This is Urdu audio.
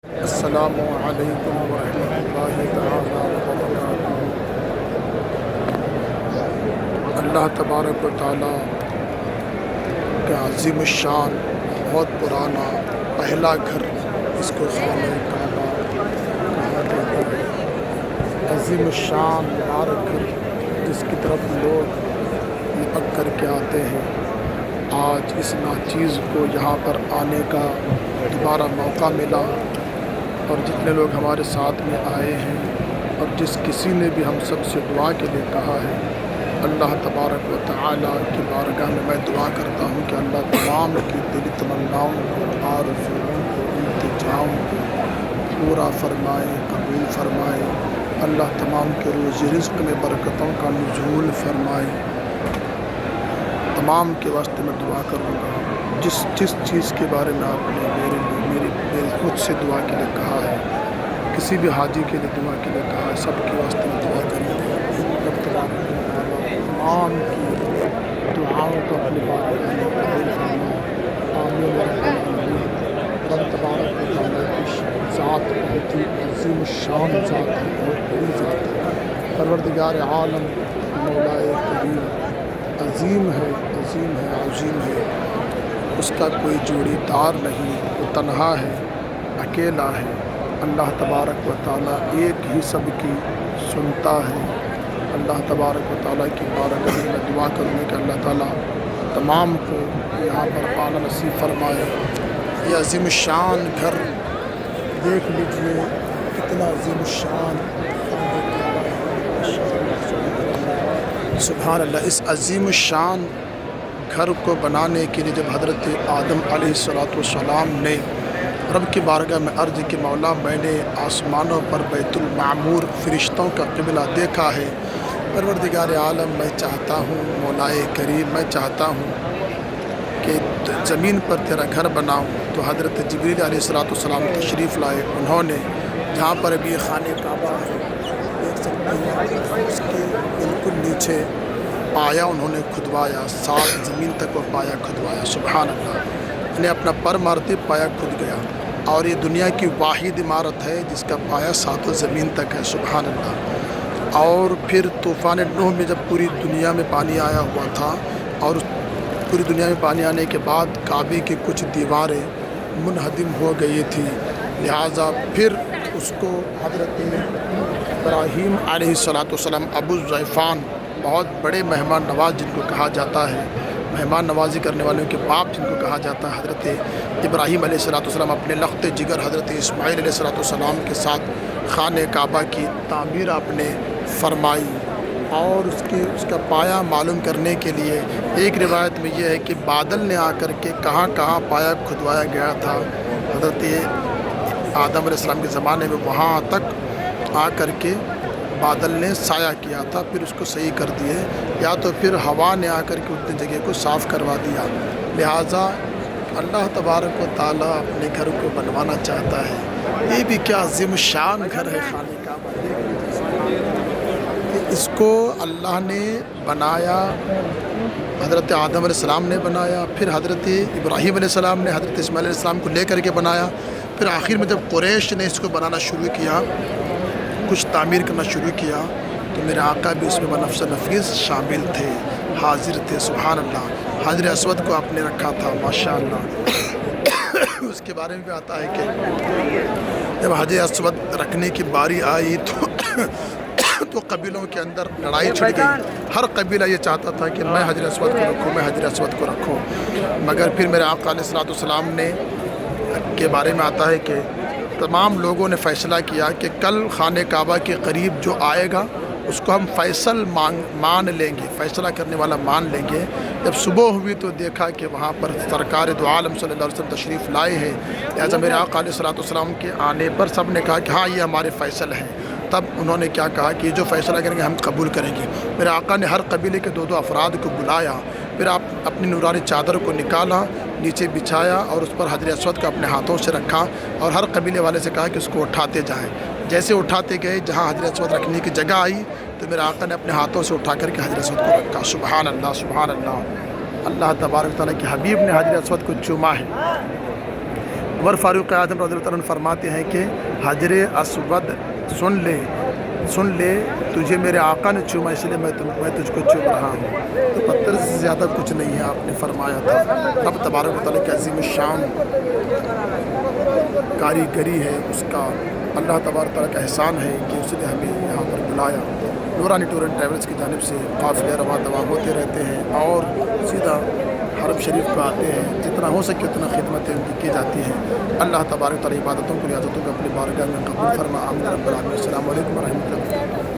السلام علیکم ورحمۃ اللہ تعالیٰ وبرکاتہ۔ اللہ تبارک و تعالیٰ کا عظیم الشان بہت پرانا پہلا گھر اس کو خانہ کعبہ کہا جاتا ہے۔ عظیم الشان مبارک گھر جس کی طرف لوگ لپک کر کے آتے ہیں۔ آج اس ناچیز کو یہاں پر آنے کا دوبارہ موقع ملا، اور جتنے لوگ ہمارے ساتھ میں آئے ہیں اور جس کسی نے بھی ہم سب سے دعا کے لیے کہا ہے، اللہ تبارک و تعالیٰ کی بارگاہ میں دعا کرتا ہوں کہ اللہ تمام کی دلی تمناؤں کو، آرزوؤں کو، التجاؤں کو پورا فرمائے، قبول فرمائے۔ اللہ تمام کے روزی رزق میں برکتوں کا نزول فرمائے۔ تمام کے واسطے میں دعا کروں گا، جس چیز کے بارے میں آپ نے میرے خود سے دعا کے لیے کہا ہے، کسی بھی حاجی کے لیے دعا کے لیے کہا ہے، سب کے واسطے میں دعا کروں گا۔ رب تبارک و تعالیٰ تمام کی دعاؤں کو اپنی بارگاہ میں قبول فرمائے۔ آمین یا رب العالمین۔ رب تبارک و تعالیٰ کی ذات بہت ہی عظیم الشان ذات ہے، بہت بڑی ذات ہے۔ پروردگار عالم مولا کریم عظیم ہے، عظیم ہے، عظیم ہے۔ اس کا کوئی جوڑی دار نہیں، وہ تنہا ہے، اکیلا ہے۔ اللہ تبارک و تعالیٰ ایک ہی سب کی سنتا ہے۔ اللہ تبارک و تعالیٰ کی بارگاہ میں دعا کروں گا کہ اللہ تعالیٰ تمام کو یہاں پر آنا نصیب فرمائے۔ یہ عظیم الشان گھر دیکھ لیجئے، کتنا عظیم الشان، سبحان اللہ۔ اس عظیم الشان گھر کو بنانے کے لیے جب حضرت آدم علیہ السلام نے رب کی بارگاہ میں عرض کی، مولا میں نے آسمانوں پر بیت المعمور فرشتوں کا قبلہ دیکھا ہے، پروردگار عالم میں چاہتا ہوں، مولا کریم میں چاہتا ہوں کہ زمین پر تیرا گھر بناؤں۔ تو حضرت جبریل علیہ السلام تشریف لائے۔ انہوں نے جہاں پر ابھی خانہ کعبہ ہے دیکھ سکتے ہیں، اس کے بالکل نیچے پایا انہوں نے کھدوایا، 7 زمین تک وہ پایا کھدوایا۔ سبحان اللہ۔ انہیں اپنا پر مارتے پایا کھد گیا، اور یہ دنیا کی واحد عمارت ہے جس کا پایا 7 زمین تک ہے۔ سبحان اللہ۔ اور پھر طوفان نوح میں جب پوری دنیا میں پانی آیا ہوا تھا، اور پوری دنیا میں پانی آنے کے بعد کعبے کی کچھ دیواریں منہدم ہو گئی تھی، لہٰذا پھر اس کو حضرت ابراہیم علیہ السلام ابو الضیفان، بہت بڑے مہمان نواز جن کو کہا جاتا ہے، مہمان نوازی کرنے والوں کے باپ جن کو کہا جاتا ہے، حضرت ابراہیم علیہ السلام اپنے لخت جگر حضرت اسماعیل علیہ السلام کے ساتھ خانہ کعبہ کی تعمیر آپ نے فرمائی۔ اور اس کا پایا معلوم کرنے کے لیے ایک روایت میں یہ ہے کہ بادل نے آ کر کے کہاں کہاں پایا کھدوایا گیا تھا حضرت آدم علیہ السلام کے زمانے میں، وہاں تک آ کر کے بادل نے سایہ کیا تھا، پھر اس کو صحیح کر دیے، یا تو پھر ہوا نے آ کر کے اتنی جگہ کو صاف کروا دیا۔ لہٰذا اللہ تبارک و تعالیٰ اپنے گھر کو بنوانا چاہتا ہے۔ یہ بھی کیا عظیم شان گھر ہے خانہ کعبہ۔ اس کو اللہ نے بنایا، حضرت آدم علیہ السلام نے بنایا، پھر حضرت ابراہیم علیہ السلام نے حضرت اسماعیل علیہ السلام کو لے کر کے بنایا، پھر آخر میں جب قریش نے اس کو بنانا شروع کیا، کچھ تعمیر کرنا شروع کیا، تو میرے آقا بھی اس میں بنفس نفیس شامل تھے، حاضر تھے۔ سبحان اللہ۔ حجر اسود کو آپ نے رکھا تھا، ماشاء اللہ۔ اس کے بارے میں بھی آتا ہے کہ جب حجر اسود رکھنے کی باری آئی تو قبیلوں کے اندر لڑائی چھڑ گئی۔ ہر قبیلہ یہ چاہتا تھا کہ میں حجر اسود کو رکھوں، میں حجر اسود کو رکھوں، مگر پھر میرے آقا علیہ السلام نے کے بارے میں آتا ہے کہ تمام لوگوں نے فیصلہ کیا کہ کل خانہ کعبہ کے قریب جو آئے گا اس کو ہم فیصل مان لیں گے، فیصلہ کرنے والا مان لیں گے۔ جب صبح ہوئی تو دیکھا کہ وہاں پر سرکار دو عالم صلی اللہ علیہ وسلم تشریف لائے ہیں، لہٰذا میرے آقا علیہ السلام کے آنے پر سب نے کہا کہ ہاں یہ ہمارے فیصل ہیں۔ تب انہوں نے کیا کہا کہ جو فیصلہ کریں گے ہم قبول کریں گے۔ میرے آقا نے ہر قبیلے کے 2 افراد کو بلایا، پھر آپ اپنی نورانی چادر کو نکالا، نیچے بچھایا، اور اس پر حجر اسود کو اپنے ہاتھوں سے رکھا، اور ہر قبیلے والے سے کہا کہ اس کو اٹھاتے جائیں۔ جیسے اٹھاتے گئے، جہاں حجر اسود رکھنے کی جگہ آئی تو میرے آقا نے اپنے ہاتھوں سے اٹھا کر کے حجر اسود کو رکھا۔ سبحان اللہ، سبحان اللہ۔ اللہ تبارک تعالیٰ کے حبیب نے حجر اسود کو چوما ہے۔ عمر فاروق اعظم رضی اللہ عنہ فرماتے ہیں کہ حجر اسود سن لے تجھے میرے آقا نے چوما، اس لیے میں تجھ کو چوم رہا ہوں۔ تو پتھر سے زیادہ کچھ نہیں ہے، آپ نے فرمایا تھا۔ رب تبارک و تعالیٰ کی عظیم الشان کاریگری ہے اس کا، اللہ تبارک و تعالیٰ کا احسان ہے کہ اس نے ہمیں یہاں پر بلایا۔ نورانی ٹور اینڈ ٹریولز کی جانب سے قافلے رواں دواں ہوتے رہتے ہیں اور سیدھا حرم شریف کو آتے ہیں، جتنا ہو سکے اتنا خدمتیں ان کی کی جاتی ہیں۔ اللہ تبارک و تعالیٰ عبادتوں کو ریاضتوں کو اپنی بارگاہ میں قبول فرما۔ آمین رب العالمین۔ السلام علیکم ورحمۃ اللہ۔